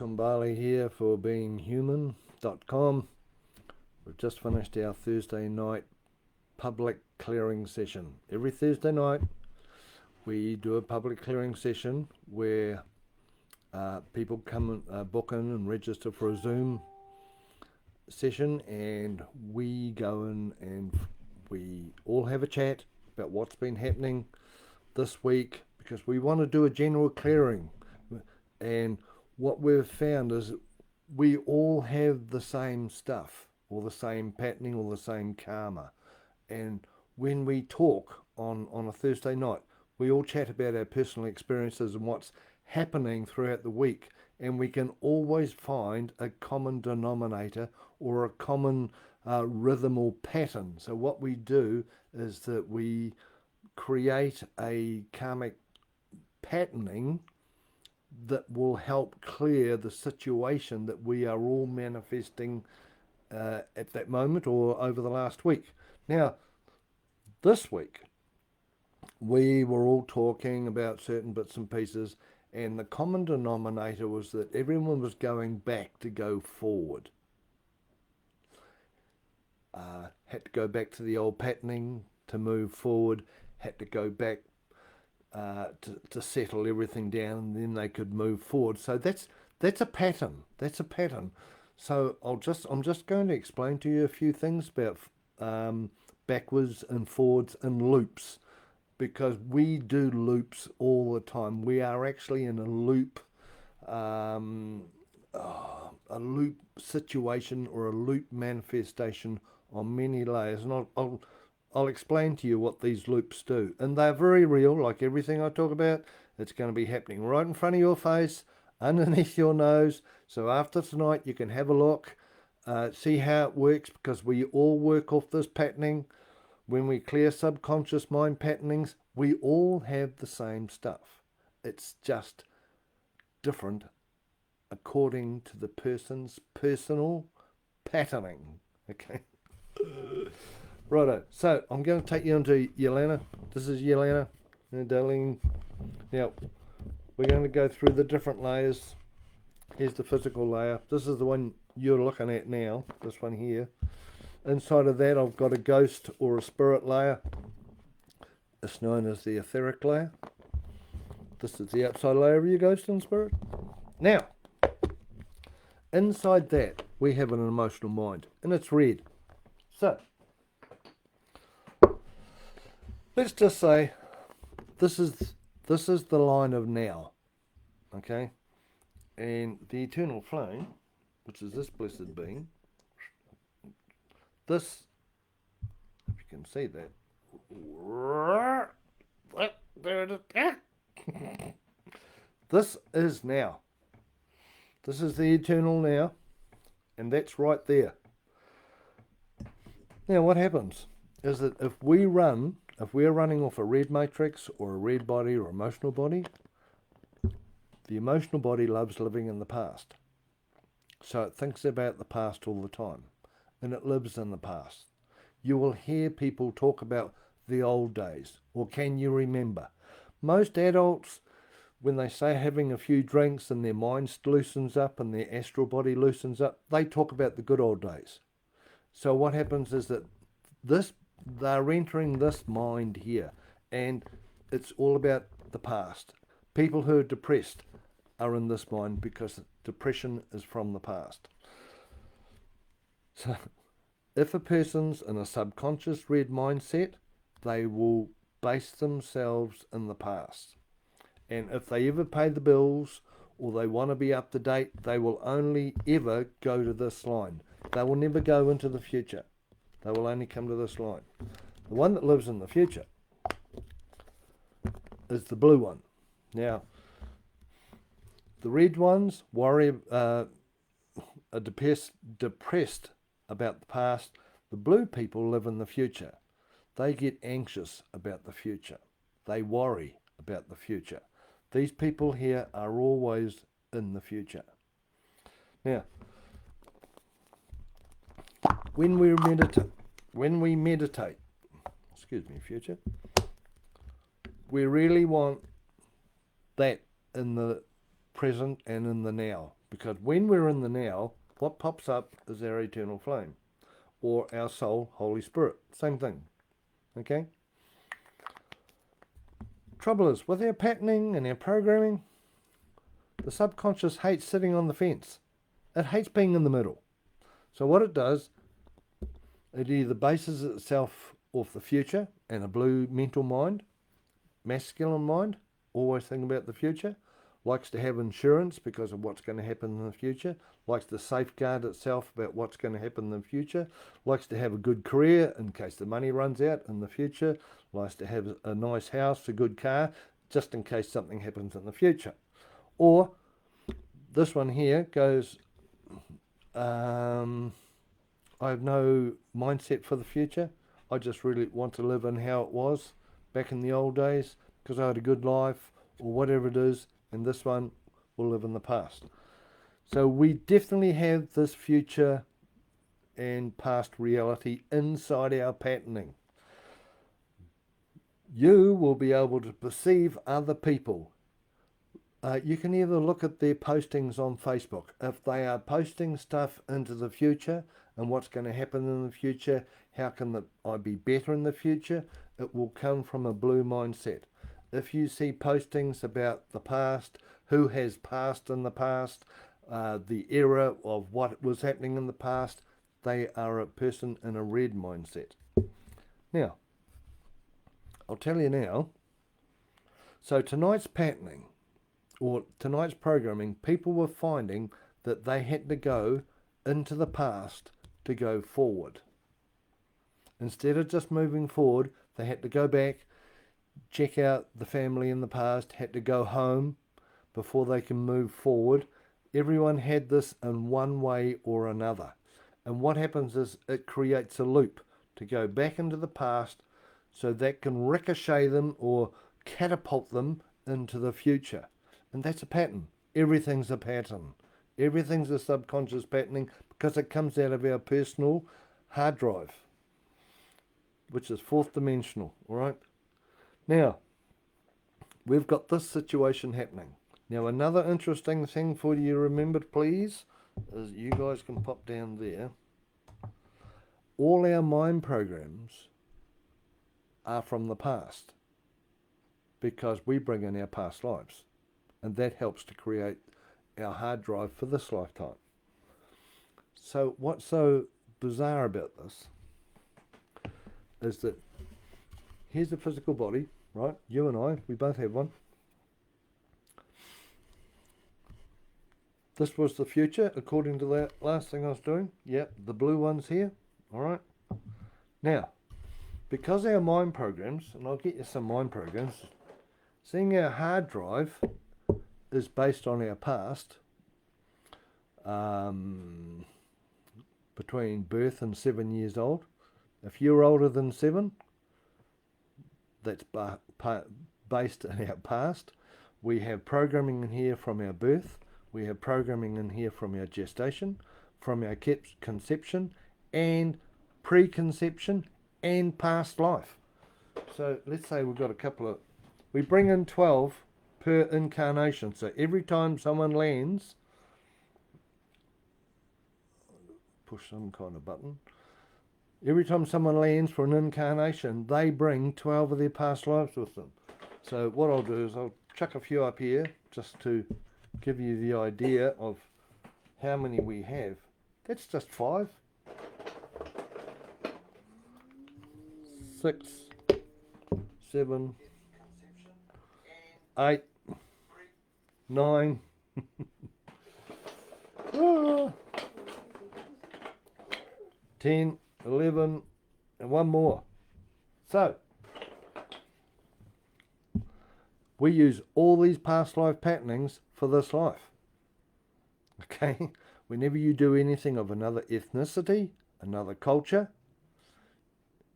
Kumbali here for beinghuman.com. We've just finished our Thursday night public clearing session. Every Thursday night we do a public clearing session where people come and book in and register for a Zoom session, and we go in and we all have a chat about what's been happening this week, because we want to do a general clearing. And what we've found is we all have the same stuff, or the same patterning, or the same karma. And when we talk on a Thursday night, we all chat about our personal experiences and what's happening throughout the week. And we can always find a common denominator or a common rhythm or pattern. So what we do is that we create a karmic patterning that will help clear the situation that we are all manifesting at that moment or over the last week. Now, this week, we were all talking about certain bits and pieces, and the common denominator was that everyone was going back to go forward. Had to go back to the old patterning to move forward, had to go back to settle everything down, and then they could move forward. So that's a pattern. That's a pattern. So I'm just going to explain to you a few things about backwards and forwards and loops, because we do loops all the time. We are actually in a loop situation or a loop manifestation on many layers, and I'll explain to you what these loops do. And they're very real, like everything I talk about. It's going to be happening right in front of your face, underneath your nose. So after tonight, you can have a look, see how it works, because we all work off this patterning. When we clear subconscious mind patternings, we all have the same stuff. It's just different according to the person's personal patterning. Okay. Righto, so I'm going to take you into Yelena. This is Yelena, darling. Now, we're going to go through the different layers. Here's the physical layer. This is the one you're looking at now, this one here. Inside of that, I've got a ghost or a spirit layer. It's known as the etheric layer. This is the outside layer of your ghost and spirit. Now, inside that, we have an emotional mind, and it's red. So, let's just say this is the line of now, okay? And the eternal flame, which is this blessed being, this, if you can see that, this is now. This is the eternal now, and that's right there. Now, what happens is that if we're running off a red matrix or a red body or emotional body, the emotional body loves living in the past. So it thinks about the past all the time, and it lives in the past. You will hear people talk about the old days, or can you remember? Most adults, when they say having a few drinks and their mind loosens up and their astral body loosens up, they talk about the good old days. So what happens is that they're entering this mind here, and it's all about the past. People who are depressed are in this mind because depression is from the past. So if a person's in a subconscious red mindset, they will base themselves in the past. And if they ever pay the bills or they want to be up to date, they will only ever go to this line. They will never go into the future. They will only come to this line. The one that lives in the future is the blue one. Now, the red ones worry, are depressed about the past. The blue people live in the future. They get anxious about the future. They worry about the future. These people here are always in the future. Now, when we meditate, excuse me, future, we really want that in the present, and in the now. Because when we're in the now, what pops up is our eternal flame, or our soul, Holy Spirit. Same thing. Okay? Trouble is, with our patterning and our programming, the subconscious hates sitting on the fence. It hates being in the middle. So what it does, it either bases itself off the future and a blue mental mind, masculine mind, always thinking about the future, likes to have insurance because of what's going to happen in the future, likes to safeguard itself about what's going to happen in the future, likes to have a good career in case the money runs out in the future, likes to have a nice house, a good car, just in case something happens in the future. Or this one here goes, I have no mindset for the future. I just really want to live in how it was back in the old days because I had a good life or whatever it is, and this one will live in the past. So we definitely have this future and past reality inside our patterning. You will be able to perceive other people. You can either look at their postings on Facebook. If they are posting stuff into the future and what's going to happen in the future, how can I be better in the future, it will come from a blue mindset. If you see postings about the past, who has passed in the past, the era of what was happening in the past, they are a person in a red mindset. Now, I'll tell you now, so tonight's patterning, or tonight's programming, people were finding that they had to go into the past to go forward. Instead of just moving forward, they had to go back, check out the family in the past, had to go home before they can move forward. Everyone had this in one way or another. And what happens is it creates a loop to go back into the past so that can ricochet them or catapult them into the future. And that's a pattern. Everything's a pattern. Everything's a subconscious patterning because it comes out of our personal hard drive, which is fourth dimensional, all right? Now, we've got this situation happening. Now, another interesting thing for you to remember, please, is you guys can pop down there. All our mind programs are from the past because we bring in our past lives. And that helps to create our hard drive for this lifetime. So what's so bizarre about this is that here's the physical body, right? You and I, we both have one. This was the future, according to that last thing I was doing. Yep, the blue one's here, all right? Now, because our mind programs, and I'll get you some mind programs, seeing our hard drive is based on our past, between birth and 7 years old. If you're older than 7, that's based in our past. We have programming in here from our birth. We have programming in here from our gestation, from our conception, and preconception, and past life. So let's say we've got we bring in 12 per incarnation. So every time someone lands, push some kind of button. Every time someone lands for an incarnation, they bring 12 of their past lives with them. So what I'll do is I'll chuck a few up here just to give you the idea of how many we have. That's just 5. 6, 7, 8, 9, 10, 11, and one more. So, we use all these past life patternings for this life. Okay? Whenever you do anything of another ethnicity, another culture,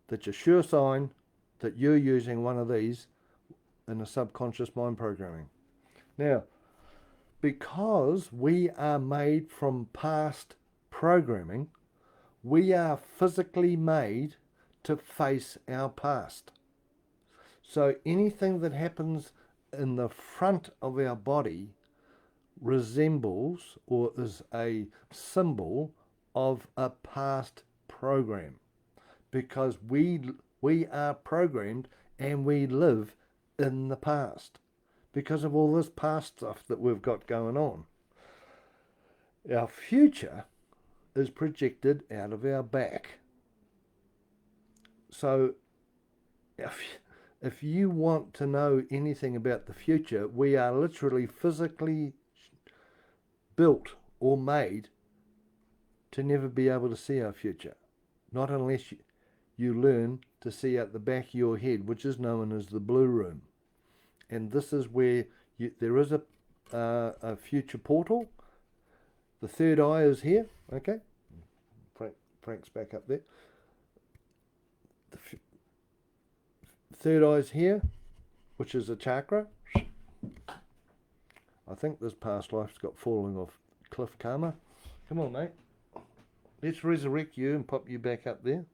that's a sure sign that you're using one of these in a subconscious mind programming. Now, because we are made from past programming, we are physically made to face our past. So anything that happens in the front of our body resembles or is a symbol of a past program, because we are programmed and we live in the past because of all this past stuff that we've got going on. Our future is projected out of our back. So if you want to know anything about the future, we are literally physically built or made to never be able to see our future. Not unless you learn to see out the back of your head, which is known as the blue room. And this is where there is a future portal. The third eye is here, okay? Frank's back up there. The third eye is here, which is a chakra. I think this past life's got falling off cliff karma. Come on, mate. Let's resurrect you and pop you back up there.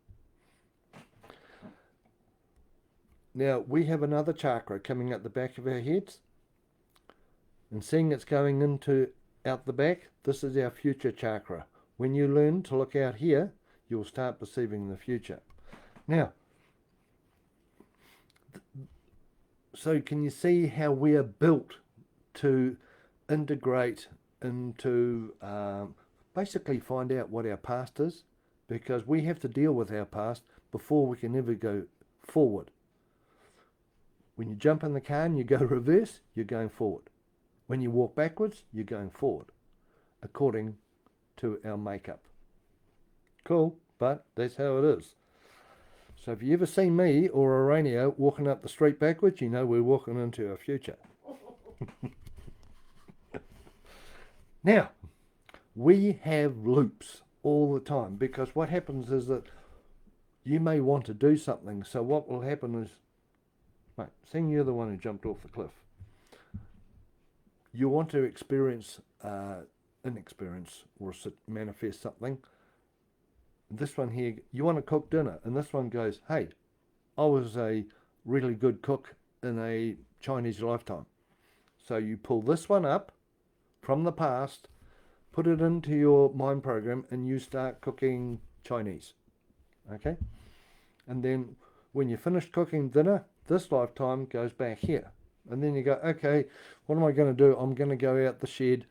Now, we have another chakra coming out the back of our heads. And seeing it's going out the back, this is our future chakra. When you learn to look out here, you'll start perceiving the future. Now, so can you see how we are built to integrate into, basically find out what our past is? Because we have to deal with our past before we can ever go forward. When you jump in the car and you go reverse, you're going forward. When you walk backwards, you're going forward, according to our makeup. Cool, but that's how it is. So if you ever see me or a radio walking up the street backwards, you know we're walking into our future. Now, we have loops all the time, because what happens is that you may want to do something. So what will happen is, mate, seeing you're the one who jumped off the cliff, you want to experience inexperience or manifest something. This one here, you want to cook dinner, and this one goes, hey, I was a really good cook in a Chinese lifetime. So you pull this one up from the past, put it into your mind program, and you start cooking Chinese. Okay? And then when you finish cooking dinner, this lifetime goes back here. And then you go, okay, what am I going to do? I'm going to go out the shed,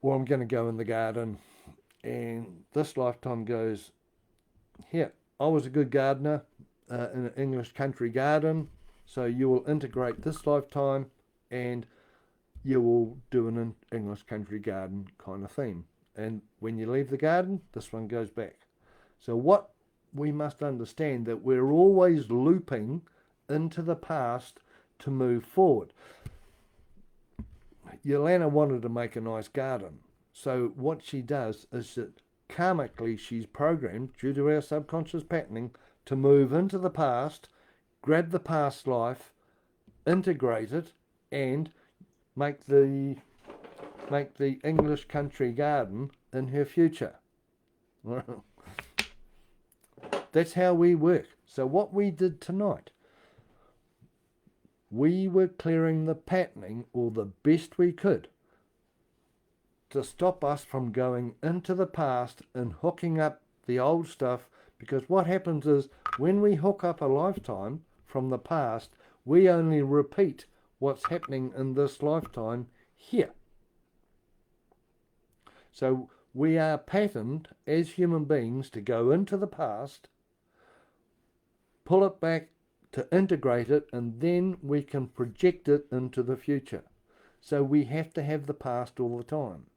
or I'm going to go in the garden. And this lifetime goes here. I was a good gardener in an English country garden. So you will integrate this lifetime and you will do an English country garden kind of theme. And when you leave the garden, this one goes back. So what we must understand, that we're always looping into the past to move forward. Yelena wanted to make a nice garden. So what she does is that karmically she's programmed, due to our subconscious patterning, to move into the past, grab the past life, integrate it, and make the English country garden in her future. That's how we work. So what we did tonight, we were clearing the patterning, or the best we could, to stop us from going into the past and hooking up the old stuff. Because what happens is, when we hook up a lifetime from the past, we only repeat what's happening in this lifetime here. So we are patterned as human beings to go into the past, pull it back to integrate it, and then we can project it into the future. So we have to have the past all the time.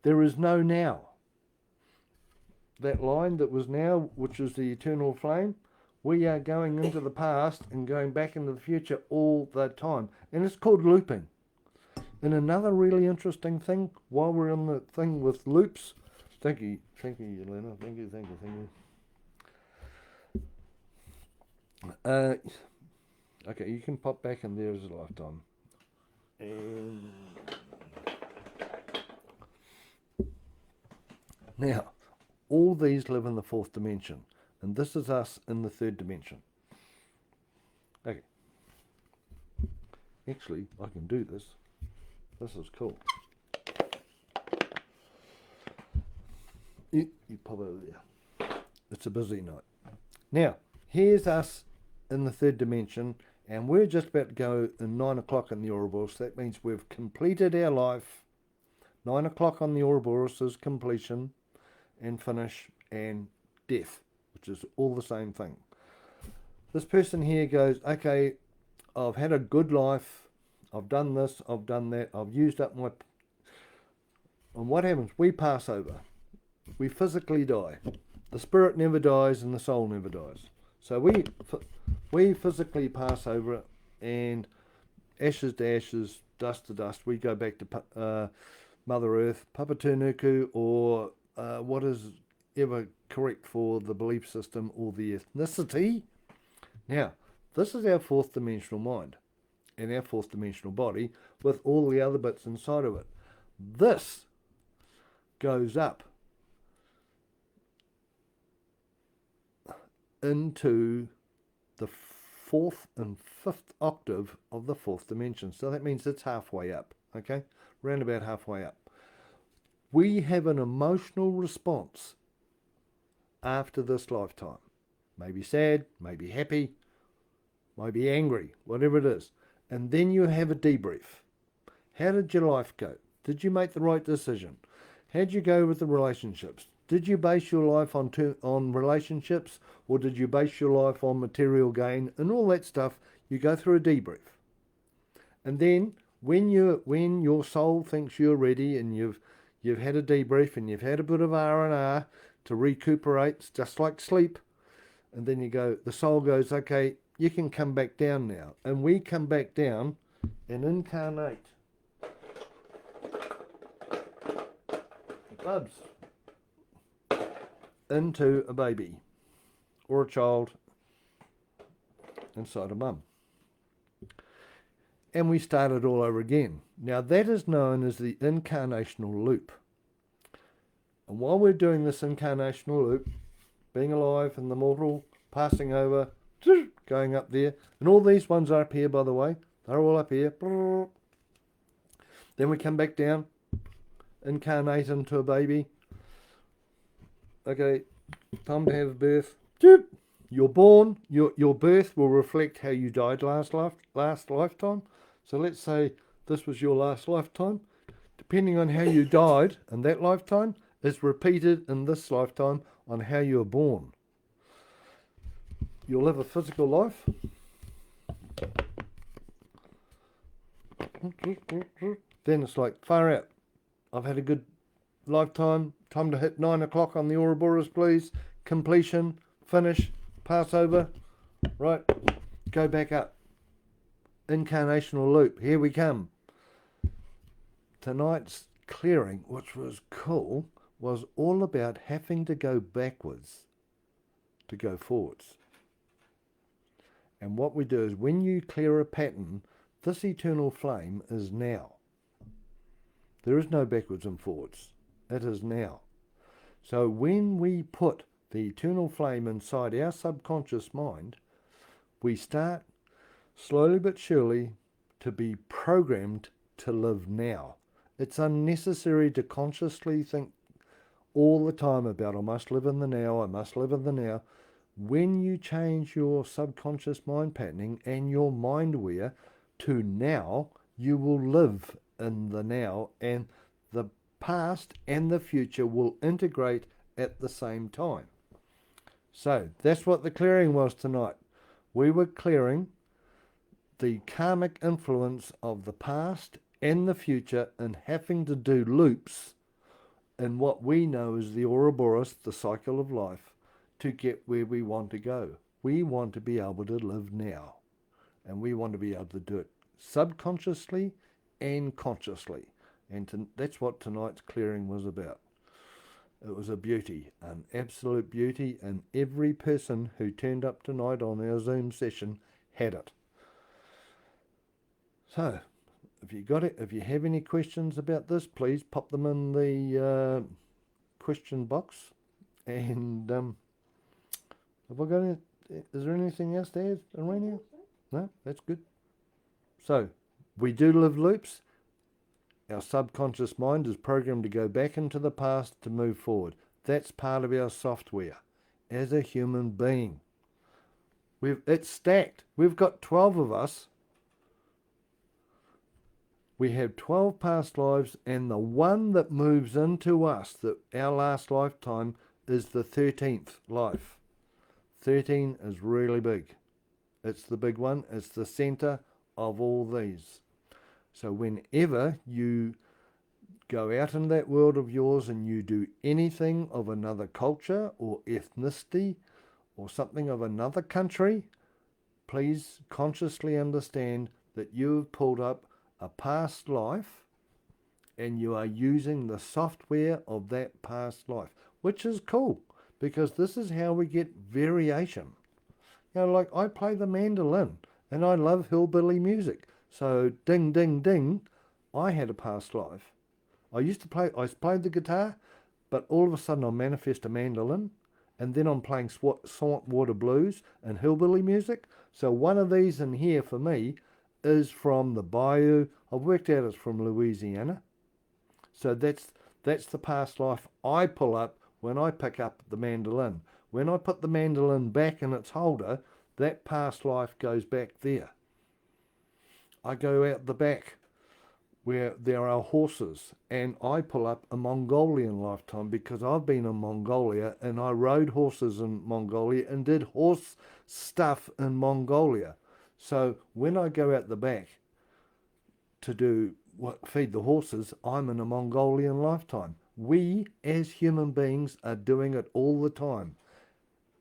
There is no now. That line that was now, which is the eternal flame, we are going into the past and going back into the future all the time. And it's called looping. And another really interesting thing, while we're on the thing with loops, thank you, Elena, thank you. Okay, you can pop back in there as a lifetime. And now, all these live in the fourth dimension, and this is us in the third dimension. Okay. Actually, I can do this. This is cool. You pop over there. It's a busy night. Now, here's us in the third dimension, and we're just about to go in 9 o'clock in the Ouroboros. That means we've completed our life. 9 o'clock on the Ouroboros is completion and finish and death, which is all the same thing. This person here goes, okay, I've had a good life. I've done this, I've done that, I've used up my... And what happens? We pass over. We physically die. The spirit never dies and the soul never dies. So we physically pass over it, and ashes to ashes, dust to dust. We go back to Mother Earth, Papatunuku, or what is ever correct for the belief system or the ethnicity. Now, this is our fourth dimensional mind and our fourth dimensional body with all the other bits inside of it. This goes up into the fourth and fifth octave of the fourth dimension. So that means it's halfway up, okay? Round about halfway up. We have an emotional response after this lifetime. Maybe sad, maybe happy, maybe angry, whatever it is. And then you have a debrief. How did your life go? Did you make the right decision? How'd you go with the relationships? Did you base your life on relationships, or did you base your life on material gain and all that stuff? You go through a debrief. And then when your soul thinks you're ready and you've had a debrief and you've had a bit of R&R to recuperate, it's just like sleep. And then the soul goes, okay, you can come back down now. And we come back down and incarnate. Bubs. Into a baby or a child inside a mum. And we start it all over again. Now that is known as the incarnational loop. And while we're doing this incarnational loop, being alive and the mortal, passing over, going up there, and all these ones are up here, by the way, they're all up here. Then we come back down, incarnate into a baby. Okay, time to have a birth. You're born. Your birth will reflect how you died last lifetime. So let's say this was your last lifetime. Depending on how you died in that lifetime, is repeated in this lifetime on how you were born. You'll live a physical life. Then it's like, far out. I've had a good lifetime. Time to hit 9 o'clock on the Ouroboros, please. Completion, finish, pass over. Right, go back up. Incarnational loop. Here we come. Tonight's clearing, which was cool, was all about having to go backwards to go forwards. And what we do is when you clear a pattern, this eternal flame is now. There is no backwards and forwards. It is now. So when we put the eternal flame inside our subconscious mind, we start slowly but surely to be programmed to live now. It's unnecessary to consciously think all the time about, I must live in the now, I must live in the now. When you change your subconscious mind patterning and your mind-aware to now, you will live in the now, and the past and the future will integrate at the same time. So that's what the clearing was tonight. We were clearing the karmic influence of the past and the future and having to do loops in what we know as the Ouroboros, the cycle of life, to get where we want to go. We want to be able to live now, and we want to be able to do it subconsciously and consciously. And that's what tonight's clearing was about. It was a beauty, an absolute beauty, and every person who turned up tonight on our Zoom session had it. So, if you got it, if you have any questions about this, please pop them in the question box. And have I got any? Is there anything else to add, Irania? No, that's good. So, we do live loops. Our subconscious mind is programmed to go back into the past to move forward. That's part of our software as a human being. It's stacked. We've got 12 of us. We have 12 past lives, and the one that moves into us, that our last lifetime, is the 13th life. 13 is really big. It's the big one. It's the center of all these. So whenever you go out in that world of yours and you do anything of another culture or ethnicity or something of another country, please consciously understand that you have pulled up a past life and you are using the software of that past life, which is cool because this is how we get variation. You know, like I play the mandolin and I love hillbilly music. So ding, ding, ding, I had a past life. I played the guitar, but all of a sudden I manifest a mandolin, and then I'm playing saltwater blues and hillbilly music. So one of these in here for me is from the bayou. I've worked out it's from Louisiana. So that's the past life I pull up when I pick up the mandolin. When I put the mandolin back in its holder, that past life goes back there. I go out the back where there are horses, and I pull up a Mongolian lifetime because I've been in Mongolia and I rode horses in Mongolia and did horse stuff in Mongolia. So when I go out the back to feed the horses, I'm in a Mongolian lifetime. We as human beings are doing it all the time.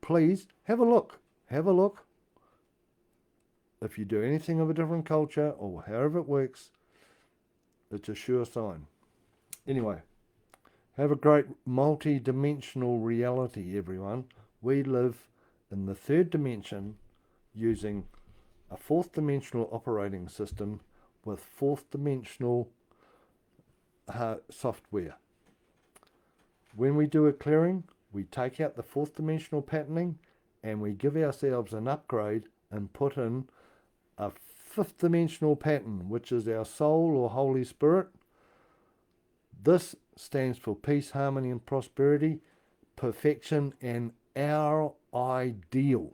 Please have a look. Have a look. If you do anything of a different culture or however it works, it's a sure sign. Anyway, have a great multi-dimensional reality, everyone. We live in the third dimension using a fourth dimensional operating system with fourth dimensional software. When we do a clearing, we take out the fourth dimensional patterning and we give ourselves an upgrade and put in a fifth dimensional pattern, which is our soul or Holy Spirit. This stands for peace, harmony, and prosperity, perfection, and our ideal.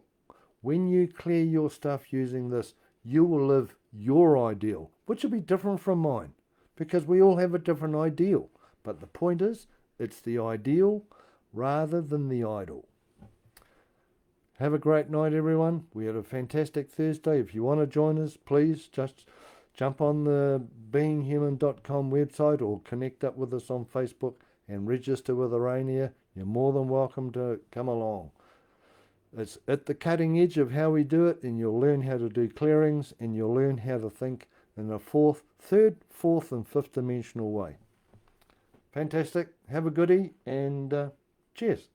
When you clear your stuff using this, you will live your ideal, which will be different from mine, because we all have a different ideal. But the point is, it's the ideal rather than the idol. Have a great night, everyone. We had a fantastic Thursday. If you want to join us, please just jump on the beinghuman.com website or connect up with us on Facebook and register with Arania. You're more than welcome to come along. It's at the cutting edge of how we do it, and you'll learn how to do clearings, and you'll learn how to think in a third, fourth, and fifth dimensional way. Fantastic. Have a goodie, and cheers.